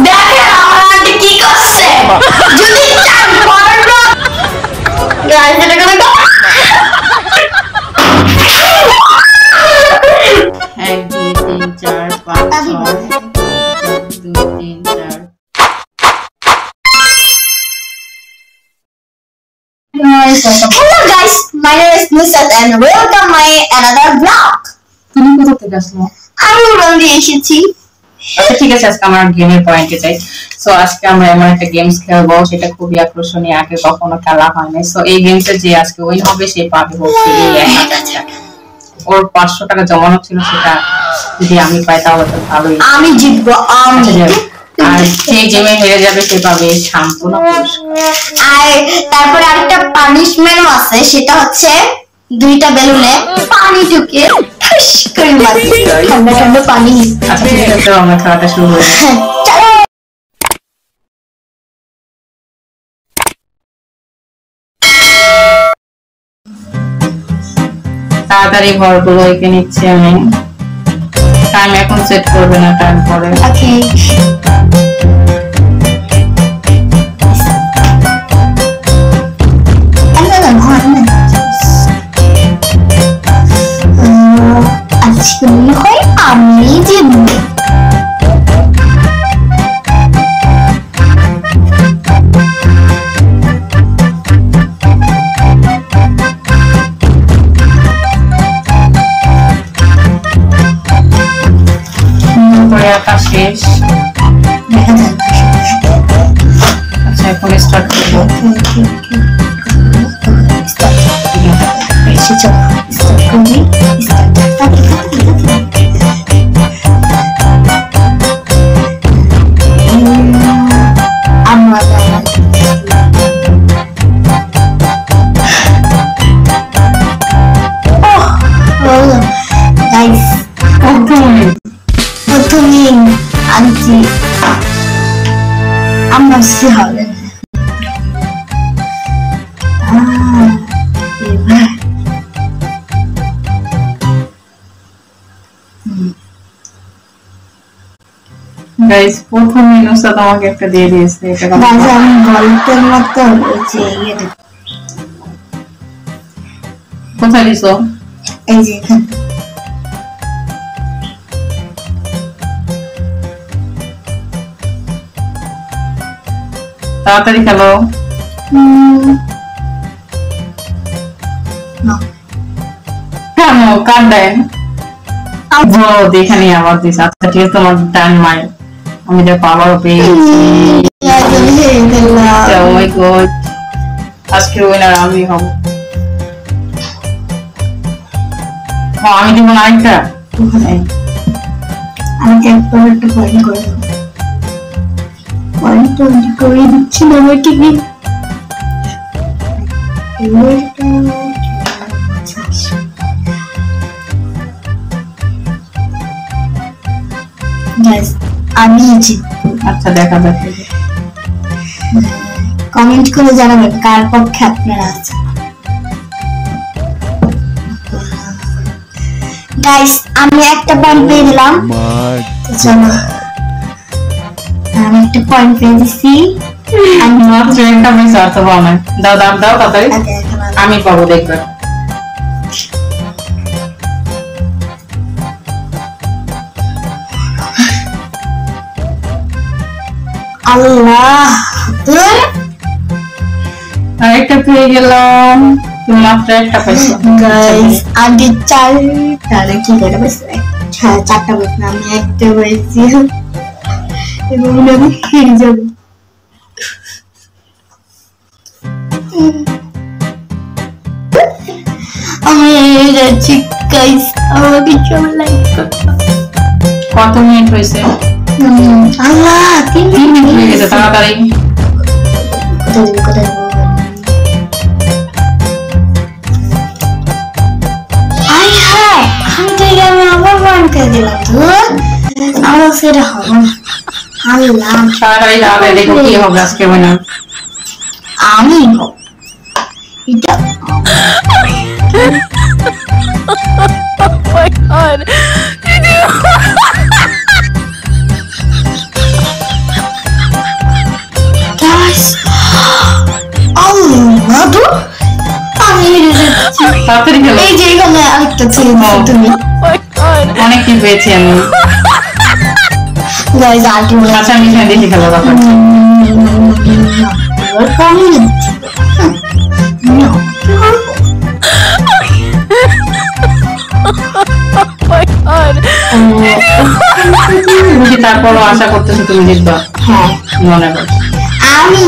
দেখেন আমার আন্টি কি করছে যদি চার বড় গাইস এটা করে দাও 1 2 3 4 5 6 2 3 4 Hello guys, my name is Nusrat and welcome my another vlog. তুমি কোথা থেকে আসলে? আমি উড়ান দিয়ে এসেছি। আচ্ছা ঠিক আছে, আজকে আমার গেমের পয়েন্টে যাই। সো আজকে আমরা এমন একটা গেমস খেলবো যেটা খুবই আকর্ষণীয়, আগে কখনো খেলা হয়নি। সো এই গেমসে যে আজকে উইন হবে সে পাবে হচ্ছে 1000 টাকা। ওর 500 টাকা জমানো ছিল, সেটা যদি আমি পাই তাহলে তো ভালোই। আমি জিতবো। আর যে গেমে হেরে যাবে সে পাবে সান্ত্বনা পুরস্কার। আর তারপরে আরেকটা পানিশমেন্টও আছে, সেটা হচ্ছে দুইটা বেলুনে পানি ঢুকে ঠাস করে মারবে, ঠান্ডা ঠান্ডা পানি। আচ্ছা ঠিক আছে, আমরা খেলাটা শুরু করি। তাড়াতাড়ি ঘরগুলো এঁকে নিচ্ছি আমি। টাইম এখন সেট করবে না, টাইম পরে। ওকে আজকে মনে হয় আমি জিতবো। শেষ। আচ্ছা এখন স্টার্ট করবো। আনছি আমার সে হবে গাইস প্রথম নুসরাত আমাকে একটা দিয়ে দিয়েছে। এটা গাইস আমি গল্পের মতো বলছি, কোথায় দিছো? এই যে এখানে। তাড়াতাড়ি খেলো। কেন কার দেন? এখানে আবার দিস। আচ্ছা ঠিক আছে, তোমার ডান মাই। আমি দেখো আবারও পেয়ে গেছি। আজকে উইনার আমি হব। আমি দিব না আরেকটা। আমাকে একবার একটা পয়েন্ট করে দাও। পয়েন্ট করে দিচ্ছি না আমাকে কি? গাইস আমি জিতবো। আচ্ছা দেখা যাক। কমেন্ট করে জানাবেন কার পক্ষে আপনারা আছেন। গাইস আমি একটা পয়েন্ট পেয়ে দিলাম। চলো আমি একটা পয়েন্ট পেয়ে দিচ্ছি। আমি মাত্র একটা মিস করতে পারবো না। দাও দাও দাও তাড়াতাড়ি। আমি পাবো, দেখবে। আল্লাহ আরেকটা পেয়ে গেলাম। তুমি মাত্র একটা পাইছো। গাইস আগে চারটা কি করে পাইছো? চারটা পাইছো, আমি একটা পাইছি এবং আমি হেরে যাবো। আমি হেরে যাচ্ছি গাইস, আমাকে সবাই লাইক করো। কত মিনিট হয়েছে? আল্লাহ 3 মিনিট হয়ে গেছে। তাড়াতাড়ি কোথায় আমি আবার পয়েন্ট পেয়ে দিলাম। আমার সেটা হবে না। আল্লাহ তাড়াতাড়ি যাবে, দেখো কি হবে আজকে উইনার। আমি এটা my god. তো আমি হেরে যাচ্ছি। তাড়াতাড়ি খেলো। এই যে এখানে আরেকটা ছেলে তুমি অনেক কি পেয়েছি আমি। গাইস আলটি বলে আচ্ছা আমি এখানে দেখি খেলো ব্যাপার। তারপরও আশা করতেছো তুমি জিতবা? হ্যাঁ মনে কর। আমি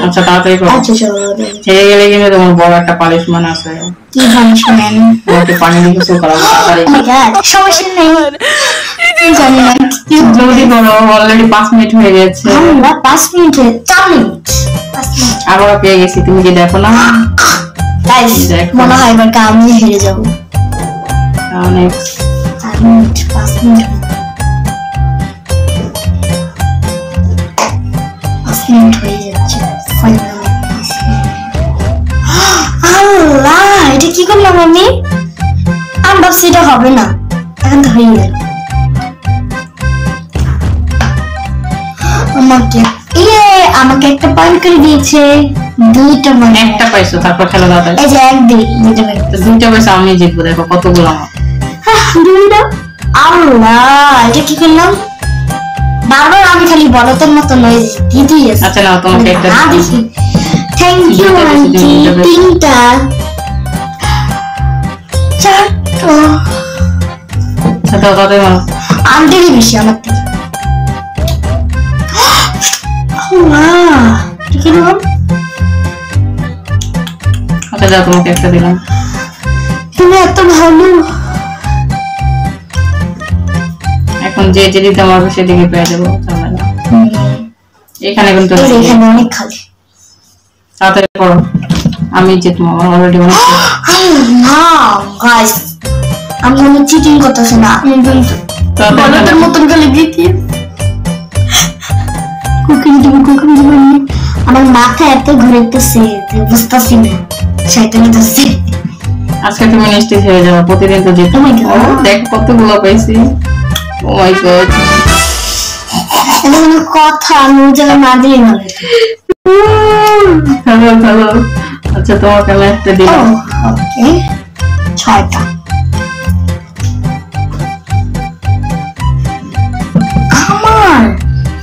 আচ্ছা তাড়াতাড়ি করো। আচ্ছা চলো হেরে গেলে কিন্তু তোমার বড় একটা পানিশমেন্ট আছে। কি পানিশমেন্ট? তোমাকে পানি দিয়ে গোসল করাবো তাড়াতাড়ি। সমস্যা নেই জানি না জলদি করো, অলরেডি 5 মিনিট হয়ে গেছে। আমরা 5 মিনিটে 4 মিনিট আবারও পেয়ে গেছি, তুমি কি দেখো না? গাইস মনে হয় এবার আমি হেরে যাব। নেক্সট 4 মিনিট 5 মিনিট 5 মিনিট হয়ে যাচ্ছে ফাইনালি। আল্লাহ এটা কি করলাম আমি? আমি ভাবছি এটা হবে না, এখন তো হয়ে গেল। আমাকে একটা পয়েন্ট করে দিয়েছে, দুইটা মানে একটা পাইছো, তারপর খেলো দাদা। এই যে এক দুই দুইটা পাইছো। দুইটা পাইছো, আমি জিতবো। দেখো কতগুলো আমার। দুইটা। আল্লাহ এটা কি করলাম? বারবার আমি খালি বলতের মতো নয় দিতেই আছে। আচ্ছা নাও তোমাকে একটা দিছি। Thank you aunty. তিনটা চারটা। আচ্ছা দাও দাদা মারো। আন্টিরই বেশি আমার থেকে। কি বললাম? আচ্ছা যাও তোমাকে একটা দিলাম। তুমি এত ভালো। এখন যে যে দিতে আমার সেদিকে পেয়ে যাবো। এখানে কিন্তু এখানে অনেক খালি। তাড়াতাড়ি করো, আমি জিতবো। আমার অলরেডি অনেক না গাইস আমি অনেক চিটিং করতেছি না। আমি কিন্তু বলতের মতন খালি দিতে কুকিং দিব। আমার মাথা এত ঘুরেতেছে যে বুঝতেছি না শয়তানি ধরছে। আজকে তুমি নিশ্চিত হয়ে যাবে, প্রতিদিন তো জিতো। দেখো কতগুলো পাইছি। ও মাই গড, এমন কথা আমি যেন না দিয়ে মানে। Hello hello. আচ্ছা তোমাকে আমি একটা দিলাম। ওকে 6টা। আমার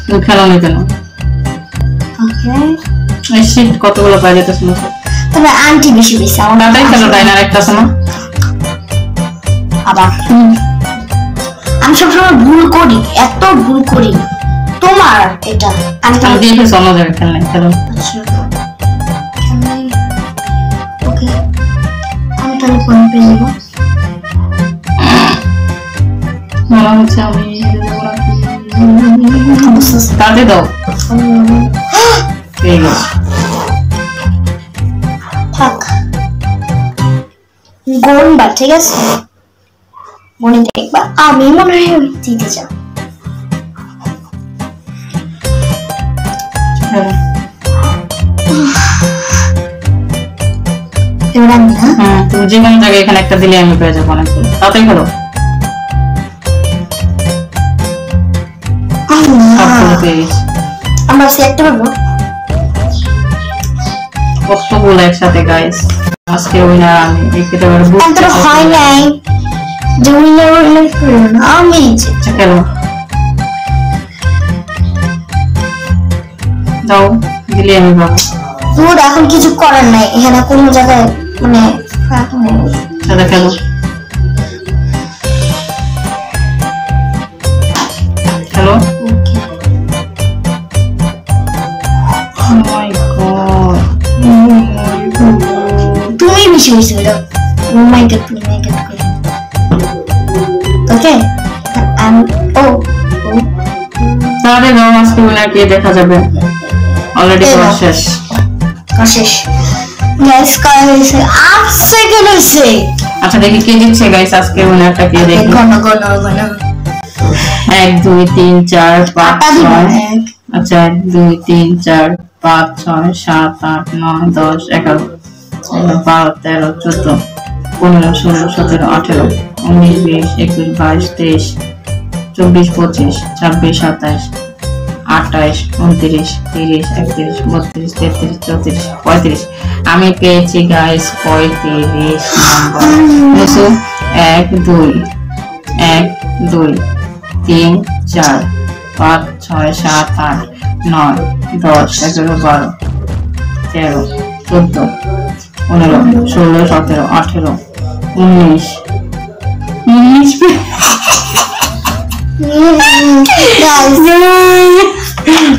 তুমি খেলো না কেন? ওকে এই শীত কতগুলো পাই যেতে শুনো। তবে আন্টি বেশি বেশি আমার দাদাই খেলো, ডাইনার একটা শোনো। আবার আমি সবসময় ভুল করি, এত ভুল করি তোমার এটা আমি আমি দিয়ে ফেলছি অন্য জায়গায় খেলনাই। খেলো। ওকে আমি তাহলে কোন পেয়ে যাবো? মনে হচ্ছে আমি তাতে দাও। পেয়ে গেছি। থাক গোনবা, ঠিক আছে মনে দেখবা। আমি মনে হয় জিতে যাব। এবার আমি না তুমি যে কোনো জায়গায় এখানে একটা দিলে আমি পেয়ে যাবো অনেকগুলো। তাতেই হলো। সবগুলো পেয়ে গেছি। আমরা সিলেক্ট করবো কতগুলো একসাথে গাইস। আজকে উইনার আমি। একেতে এবার এত হয় নাই যে উইনার করবো না আমি জিতে। খেলো দাও, দিলে আমি পাবো। তোর এখন কিছু করার নাই, এখানে কোনো জায়গায় মানে ফাঁক নেই। দাদা খেলো। খেলো। Oh my God. তুমি বেশি বেশি দাও। ও মাই গড তুমি মাই গড করে ওকে তাহলে দাও, আজকে উইনার কে দেখা যাবে। অলরেডি শেষ। শেষ গাইস কয় হইছে 8 সেকেন্ড হইছে। আচ্ছা দেখি কে জিতছে গাইস আজকে উইনারটা কে দেখি। ঘন ঘন ঘন 1 2 3 4 5 6। আচ্ছা 1 2 3 4 5 6 7 8 9 10 11 12 13 14 15 16 17 18 19 20 21 22 23 24 25 26 27 28, 29, 30, 31, 32, 33, 34, 35। আমি পেয়েছি গাইস 35 নাম্বার। মুসু 1 2 1 2 3 4 5 6 7 8 9 10 11 12 13 14 15 16 17 18 19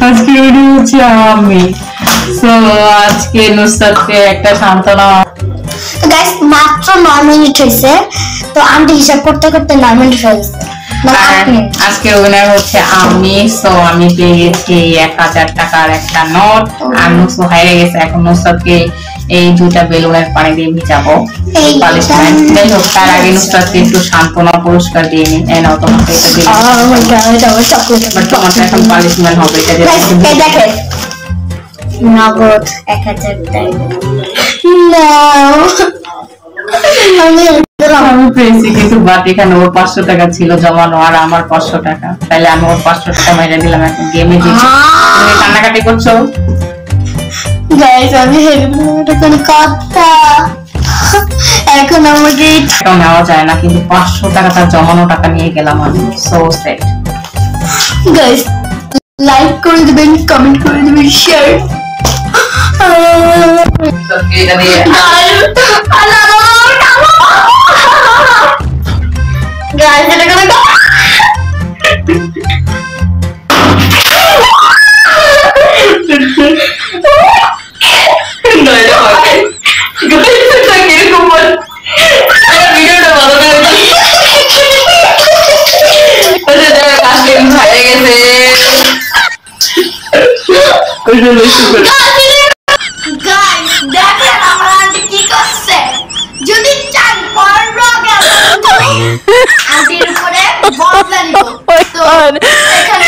আজকে হচ্ছে আমি। সো আজকে নুসরাতকে একটা সান্ত্বনা। গাইস মাত্র 9 মিনিট হয়েছে, তো আন্টি হিসাব করতে করতে 9 মিনিট হয়েছে। আজকে উইনার হচ্ছে আমি। সো আমি পেয়ে গেছি 1000 টাকার একটা নোট। আর নুসু হারিয়ে গেছে। এখন নুসরাতকে এই দুইটা বেলুনের পানি দিয়ে ভিজাবো পানিশমেন্ট। যাই হোক, তার আগে নুসরাতকে একটু সান্ত্বনা পুরস্কার দিয়ে নিই। এই নাও, তোমাকে এটা দিলাম। বাট তোমার এখন পানিশমেন্ট হবে। এটা দিয়ে দেখেন নগদ 1000 টাকা। আমি পেয়েছি, কিন্তু বাট এখানে ওর 500 টাকা ছিল জমানো আর আমার 500 টাকা। তাইলে আমি ওর 500 টাকা মেরে দিলাম। এখন গেমে দিচ্ছি। তুমি কান্নাকাটি করছো গাইস? আমি হেলমেট কোন কথা এখন আমাকে টাকা নেওয়া যায় না, কিন্তু 500 টাকা তার জমানো টাকা নিয়ে গেলাম আমি। So set. গাইস লাইক করে দিবেন, কমেন্ট করে দিবেন, শেয়ার। এটা দিয়ে গাইস এটা কোন যদি চান আন্টির উপরে বদলা নিব তো এখানে